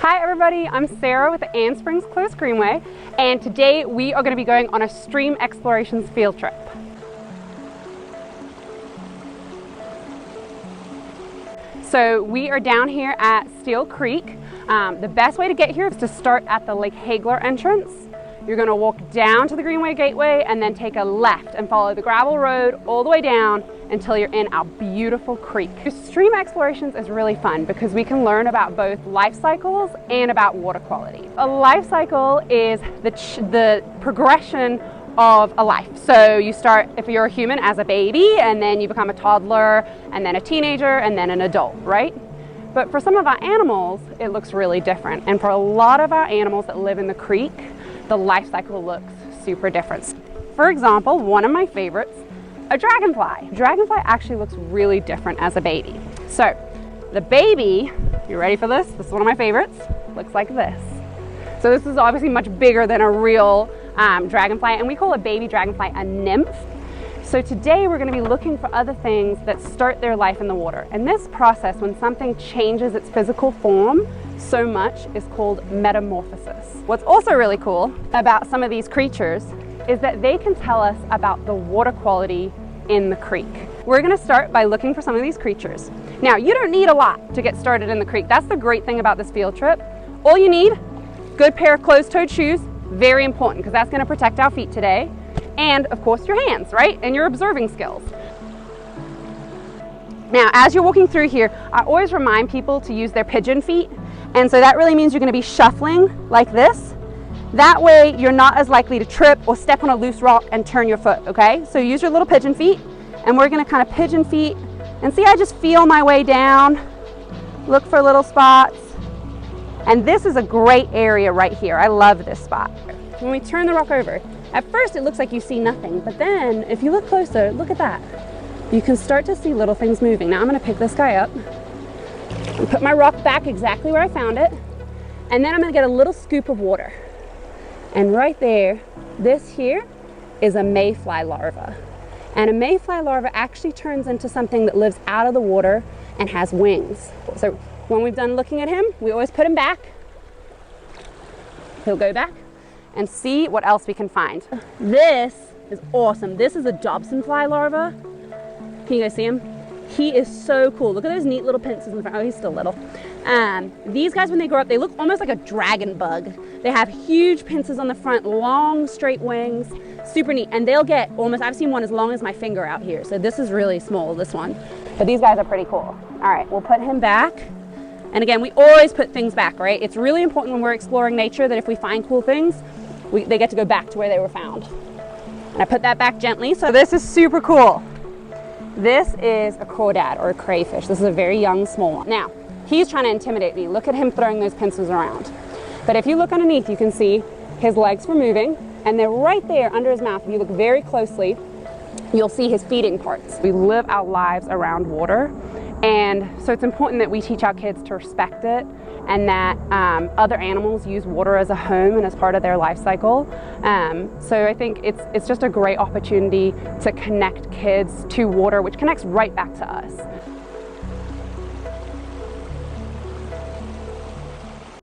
Hi everybody, I'm Sarah with the Ann Springs Close Greenway, and today we are going to be going on a stream explorations field trip. So we are down here at Steel Creek. The best way to get here is to start at the Lake Hagler entrance. You're going to walk down to the Greenway Gateway and then take a left and follow the gravel road all the way down until you're in our beautiful creek. Stream explorations is really fun because we can learn about both life cycles and about water quality. A life cycle is the progression of a life. So you start, if you're a human, as a baby, and then you become a toddler, and then a teenager, and then an adult, right? But for some of our animals, it looks really different. And for a lot of our animals that live in the creek, the life cycle looks super different. For example, one of my favorites, a dragonfly. Dragonfly actually looks really different as a baby. So the baby, you ready for this? This is one of my favorites, looks like this. So this is obviously much bigger than a real dragonfly, and we call a baby dragonfly a nymph. So today we're going to be looking for other things that start their life in the water. And this process, when something changes its physical form so much, is called metamorphosis. What's also really cool about some of these creatures is that they can tell us about the water quality in the creek. We're going to start by looking for some of these creatures. Now, you don't need a lot to get started in the creek. That's the great thing about this field trip. All you need, good pair of closed-toed shoes, very important because that's going to protect our feet today. And of course your hands, right? And your observing skills. Now, as you're walking through here, I always remind people to use their pigeon feet. And so that really means you're going to be shuffling like this. That way you're not as likely to trip or step on a loose rock and turn your foot, okay? So use your little pigeon feet, and we're going to kind of pigeon feet. And see, I just feel my way down, look for little spots. And this is a great area right here. I love this spot. When we turn the rock over, at first it looks like you see nothing, but then if you look closer, look at that. You can start to see little things moving. Now I'm going to pick this guy up and put my rock back exactly where I found it, and then I'm going to get a little scoop of water. And right there, this here is a Mayfly larva. And a Mayfly larva actually turns into something that lives out of the water and has wings. So when we've done looking at him, we always put him back. He'll go back and see what else we can find. This is awesome. This is a Dobson Fly Larva. Can you guys see him? He is so cool. Look at those neat little pincers in the front. Oh, he's still little. These guys, when they grow up, they look almost like a dragon bug. They have huge pincers on the front, long, straight wings, super neat. And they'll get almost, I've seen one as long as my finger out here. So this is really small, this one. But these guys are pretty cool. All right, we'll put him back. And again, we always put things back, right? It's really important when we're exploring nature that if we find cool things, they get to go back to where they were found. And I put that back gently. So this is super cool. This is a crawdad or a crayfish. This is a very young, small one. Now, he's trying to intimidate me. Look at him throwing those pincers around. But if you look underneath, you can see his legs were moving, and they're right there under his mouth. If you look very closely, you'll see his feeding parts. We live our lives around water, and so it's important that we teach our kids to respect it, and that other animals use water as a home and as part of their life cycle. So I think it's just a great opportunity to connect kids to water, which connects right back to us.